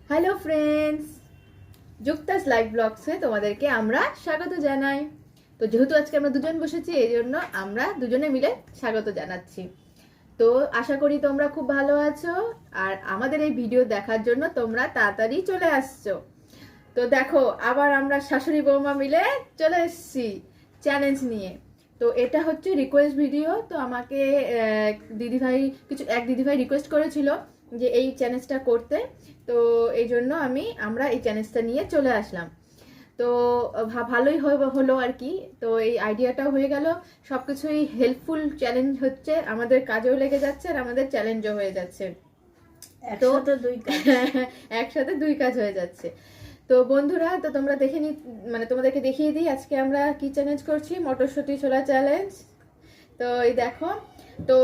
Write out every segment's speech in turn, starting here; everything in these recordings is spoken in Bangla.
হ্যালো ফ্রেন্ডস, যুক্তাস লাইভ ব্লগসে তোমাদেরকে আমরা স্বাগত জানাই। তো যেহেতু আজকে আমরা দুজন বসেছি, এই জন্য আমরা দুজনে মিলে স্বাগত জানাচ্ছি। তো আশা করি তোমরা খুব ভালো আছো আর আমাদের এই ভিডিও দেখার জন্য তোমরা তাড়াতাড়ি চলে আসছো। তো দেখো, আবার আমরা শাশুড়ি বৌমা মিলে চলে এসেছি চ্যালেঞ্জ নিয়ে। তো এটা হচ্ছে রিকোয়েস্ট ভিডিও। তো আমাকে এক দিদিভাই রিকোয়েস্ট করেছিল যে এই চ্যালেঞ্জটা করতে। তো এই জন্য আমরা এই চ্যালেঞ্জটা নিয়ে চলে আসলাম। তো ভালোই হলো আর কি। তো এই আইডিয়াটাও হয়ে গেল, সব কিছুই হেল্পফুল চ্যালেঞ্জ হচ্ছে, আমাদের কাজেও লেগে যাচ্ছে আর আমাদের চ্যালেঞ্জও হয়ে যাচ্ছে। একসাথে দুই কাজ হয়ে যাচ্ছে। তো বন্ধুরা, তো তোমরা তোমাদেরকে দেখিয়ে দিই আজকে আমরা কি চ্যালেঞ্জ করছি। মটরশুঁটি ছোলা চ্যালেঞ্জ। তো এই দেখো, তো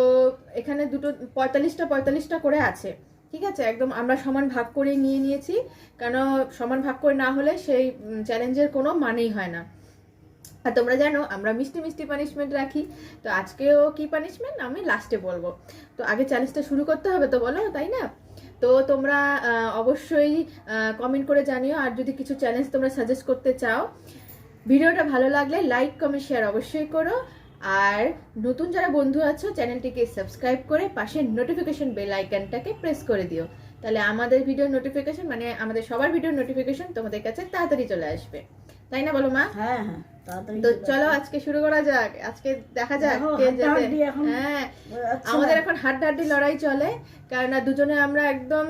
এখানে দুটো 45টা করে আছে, ঠিক আছে। একদম আমরা সমান ভাগ করে নিয়েছি, কারণ সমান ভাগ করে না হলে সেই চ্যালেঞ্জের কোনো মানেই হয় না। আর তোমরা জানো আমরা মিষ্টি মিষ্টি পানিশমেন্ট রাখি। তো আজকেও কি পানিশমেন্ট আমি লাস্টে বলবো। তো আগে চ্যালেঞ্জটা শুরু করতে হবে তো, বলো, তাই না? তো তোমরা অবশ্যই কমেন্ট করে জানিও, আর যদি কিছু চ্যালেঞ্জ তোমরা সাজেস্ট করতে চাও। ভিডিওটা ভালো লাগলে লাইক কমেন্ট শেয়ার অবশ্যই করো। আর নতুন যারা বন্ধু আছো, চ্যানেলটিকে সাবস্ক্রাইব করে পাশে নোটিফিকেশন বেল আইকনটাকে প্রেস করে দিও। তাহলে আমাদের ভিডিও নোটিফিকেশন, মানে আমাদের সবার ভিডিও নোটিফিকেশন তোমাদের কাছে তাড়াতাড়ি চলে আসবে, তাই না বলো মা? হ্যাঁ হ্যাঁ, তো চলো আজকে শুরু করা যাক। আজকে দেখা যাক কে জেতে। হ্যাঁ, আমাদের এখন হাড্ডাহাড্ডি লড়াই চলে, কারণ দুজনে আমরা একদম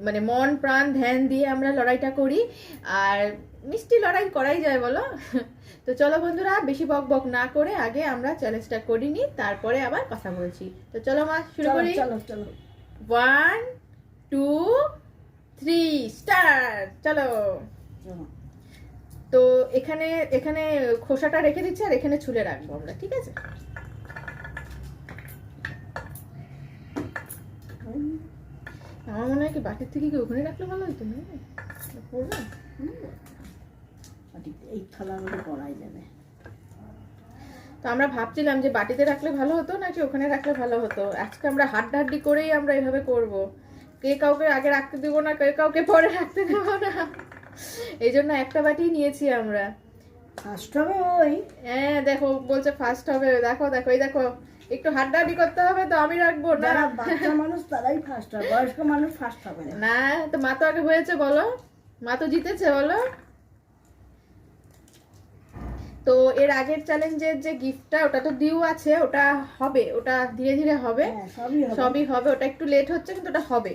মানে মন প্রাণ ধ্যান দিয়ে আমরা লড়াইটা করি। আর মিষ্টি লড়াই করাই যায়, বলো। তো চলো বন্ধুরা, বেশি বক বক না করে আগে আমরা চ্যালেঞ্জটা করি নি, তারপরে আবার কথা বলছি। তো চলো মা, শুরু করি। চলো চলো, 1 2 3 স্টার্ট। চলো। তো এখানে এখানে খোসাটা রেখে দিচ্ছি আর এখানে ছুলে রাখবো আমরা, ঠিক আছে? আমার মনে হয় কি বাটির থেকে কি ওখানে রাখলে ভালো হতো না? এই থালার মধ্যে করাই যাবে। তো আমরা ভাবছিলাম যে বাটিতে রাখলে ভালো হতো নাকি ওখানে রাখলে ভালো হতো। আজকে আমরা হাড্ডাহাড্ডি করেই আমরা এভাবে করব। কে কাউকে আগে রাখতে দেবো না, কে কাউকে পরে রাখতে দেবো না। এই জন্য একটা বাটি নিয়েছি আমরা। ফার্স্ট হবে ওই। হ্যাঁ দেখো, বলছে ফার্স্ট হবে। দেখো দেখো, এই দেখো, একটু হাড্ডাহাড্ডি করতে হবে তো আমি রাখবো না। বাচ্চা মানুষ তারাই ফার্স্ট হবে, বয়স্ক মানুষ ফার্স্ট হবে না। না, তো মা তো আগে হয়েছে, বলো, মা তো জিতেছে, বলো। তো এর আগের চ্যালেঞ্জের যে গিফটটা, ওটা তো ডিউ আছে, ওটা হবে, ওটা ধীরে ধীরে হবে, সবই হবে। ওটা একটু লেট হচ্ছে, কিন্তু ওটা হবে,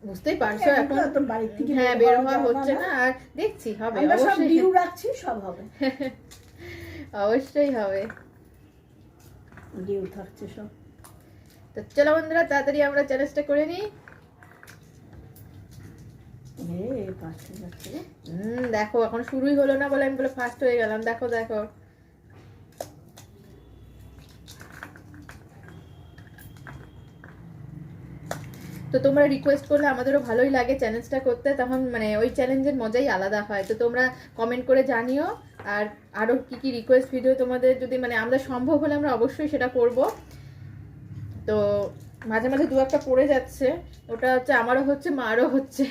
বুঝতেই পারছো। এখন তো বাড়ি থেকে হ্যাঁ বের হওয়া হচ্ছে না, আর দেখছি হবে, অবশ্যই ডিউ রাখছি, সব হবে। অবশ্যই হবে, ডিউ থাকছে সব। তো চলো বন্ধুরা, তাড়াতাড়ি আমরা চ্যালেঞ্জটা করে নিই। দেখো এখন শুরুই হলো না বলে আমি বলে ফার্স্ট হয়ে গেলাম। দেখো দেখো, তো তোমরা রিকোয়েস্ট করলে আমাদেরও ভালোই লাগে চ্যালেঞ্জটা করতে, তখন মানে ওই চ্যালেঞ্জের মজাই আলাদা হয়। তো তোমরা কমেন্ট করে জানিও, আর আরও কি কি রিকোয়েস্ট ভিডিও তোমাদের যদি মানে আমাদের সম্ভব হলে আমরা অবশ্যই সেটা করব। তো মাঝে মাঝে দু একটা পড়ে যাচ্ছে, ওটা হচ্ছে আমারও হচ্ছে, মারও হচ্ছে।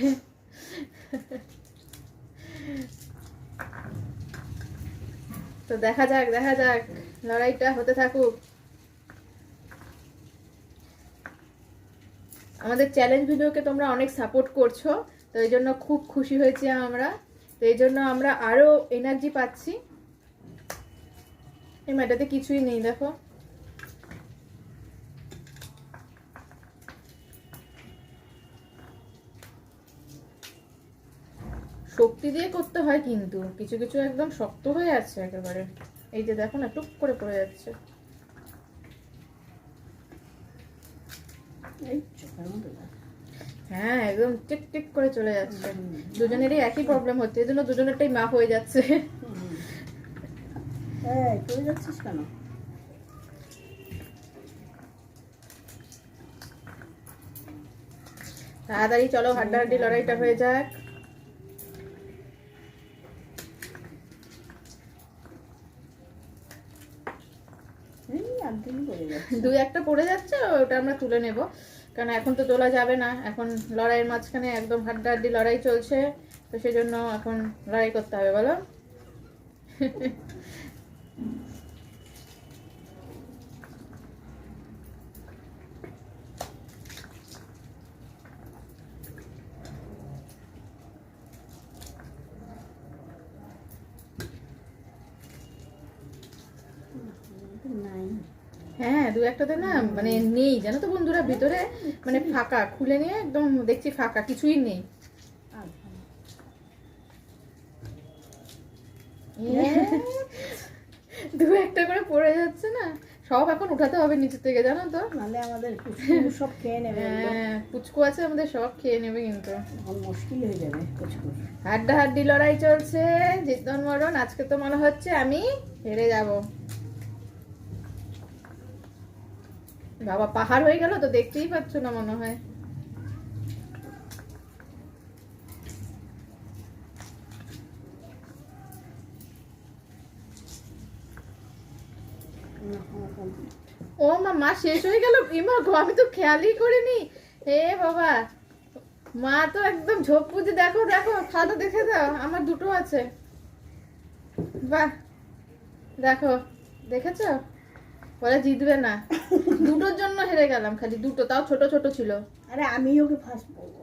তো দেখা যাক দেখা যাক, লড়াইটা হতে থাকুক। আমাদের চ্যালেঞ্জ ভিডিওকে তোমরা অনেক সাপোর্ট করছো, তো এই জন্য খুব খুশি হয়েছি আমরা। তো এই জন্য আমরা আরো এনার্জি পাচ্ছি। এই ম্যাটাতে কিছুই নেই, দেখো। শক্তি দিয়ে করতে হয়, কিন্তু কিছু কিছু একদম শক্ত হয়ে আছে একেবারে। এই যে দেখো না, টুক করে পড়ে যাচ্ছে। হ্যাঁ একদম টিক টিক করে চলে যাচ্ছে। দুজনেরই একই প্রবলেম হচ্ছে, এই জন্য দুজনেরটাই মাপ হয়ে যাচ্ছে। চলে যাচ্ছিস কেন? তাড়াতাড়ি চলো, হাড্ডাহাড্ডি লড়াইটা হয়ে যাক। দুই একটা পড়ে যাচ্ছে, ওটা আমরা তুলে নেব। কারণ এখন তো তোলা যাবে না, এখন লড়াইয়ের মাঝখানে একদম হাড্ডাহাড্ডি লড়াই চলছে, তো সেই জন্য এখন লড়াই করতে হবে বলো। নাই হ্যাঁ, দু একটাতে না মানে নেই জানো তো বন্ধুরা, ভিতরে মানে ফাঁকা, খুলে নিয়ে একদম দেখছি ফাঁকা, কিছুই নেই। দু একটা করে পড়ে যাচ্ছে না, সব এখন উঠাতে হবে নিচে থেকে জানো তো, নাহলে আমাদের সব খেয়ে নেবে। হ্যাঁ পুচকু আছে আমাদের, সব খেয়ে নেবে কিন্তু, তখন মুশকিল হয়ে যাবে। হাড্ডাহাড্ডি লড়াই চলছে, জিতন মরণ। আজকে তো মনে হচ্ছে আমি হেরে যাব। বাবা পাহাড় হয়ে গেল তো, দেখতেই পাচ্ছ না মনে হয়। ও মা শেষ হয়ে গেল, ইমা গো আমি তো খেয়ালই করিনি। হে বাবা, মা তো একদম ঝোপ বুঝে, দেখো দেখো খাতা দেখে দাও, আমার দুটো আছে। বাহ দেখো, দেখেছো, বলে জিতবে না, দুটোর জন্য হেরে গেলাম, খালি দুটো, তাও ছোট ছোট ছিল। আরে আমি ওকে ফার্স্ট বলবো।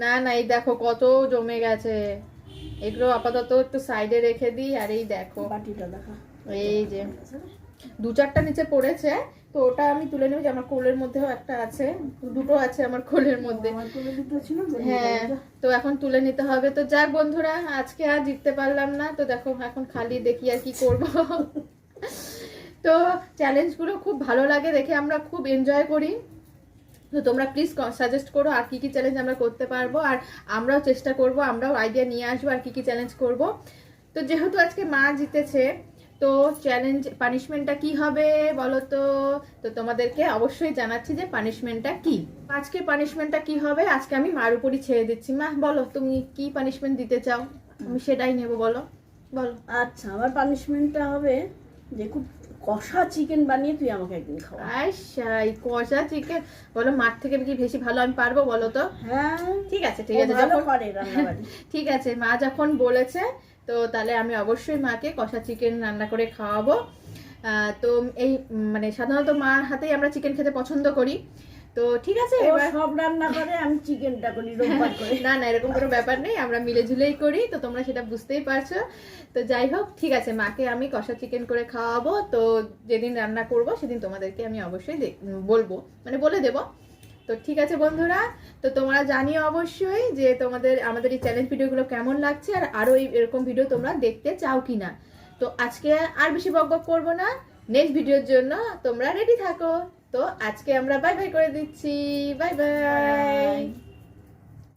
না না, এই দেখো কত জমে গেছে, এগুলো আপাতত একটু সাইডে রেখে দিই। আর এই দেখো বাটিটা দেখা, এই যে দু চারটা নিচে পড়েছে, তো ওটা আমি তুলে নেব, যে আমার কোলের মধ্যেও একটা আছে, দুটো আছে আমার কোলের মধ্যে। আমার কোলে দুটো ছিল। হ্যাঁ, তো এখন তুলে নিতে হবে। তো যাক বন্ধুরা, আজকে আর জিততে পারলাম না, তো দেখো এখন খালি দেখি আর কি করব। তো চ্যালেঞ্জগুলো খুব ভালো লাগে দেখে, আমরা খুব এনজয় করি। তো তোমরা প্লিজ সাজেস্ট করো আর কি কি চ্যালেঞ্জ আমরা করতে পারবো, আর আমরাও চেষ্টা করব, আমরাও আইডিয়া নিয়ে আসবো আর কি কি চ্যালেঞ্জ করব। তো যেহেতু আজকে মা জিতেছে, তো চ্যালেঞ্জ পানিশমেন্টটা কি হবে বলো তো? তো তোমাদেরকে অবশ্যই জানাচ্ছি যে পানিশমেন্টটা কি। আজকে পানিশমেন্টটা কি হবে আজকে আমি মার উপরই ছেড়ে দিচ্ছি। মা বলো তুমি কি পানিশমেন্ট দিতে চাও, আমি সেটাই নেব, বলো বলো। আচ্ছা, আমার পানিশমেন্টটা হবে যে খুব কষা চিকেন বানিয়ে তুই আমাকে একদিন খাওয়া। আচ্ছা, এই কষা চিকেন বলো, মার থেকে কি বেশি ভালো আমি পারবো বলো তো? হ্যাঁ ঠিক আছে ঠিক আছে, ভালো যখন করে রান্নাবাড়ি। ঠিক আছে, মা যখন বলেছে তো তাহলে আমি অবশ্যই মাকে কষা চিকেন রান্না করে খাওয়াবো। তো এই মানে সাধারণত মার হাতেই আমরা চিকেন খেতে পছন্দ করি, তো ঠিক আছে। ও এবার সব রান্না করে, আমি চিকেনটা করি রোববার করে। না না, এরকম কোনো ব্যাপার নেই, আমরা মিলে ঝুলেই করি, তো তোমরা সেটা বুঝতেই পারছো। তো যাই হোক, ঠিক আছে, মাকে আমি কষা চিকেন করে খাওয়াবো। তো যেদিন রান্না করব সেদিন তোমাদেরকে আমি অবশ্যই বলবো, মানে বলে দেবো। তো ঠিক আছে বন্ধুরা, তো তোমরা জানিও অবশ্যই যে তোমাদের আমাদের এই চ্যালেঞ্জ ভিডিওগুলো কেমন লাগছে, আর আরো এরকম ভিডিও তোমরা দেখতে চাও কিনা। তো আজকে আর বেশি বকবক করবো না, নেক্সট ভিডিওর জন্য তোমরা রেডি থাকো। তো আজকে আমরা বাই বাই করে দিচ্ছি, বাই বাই।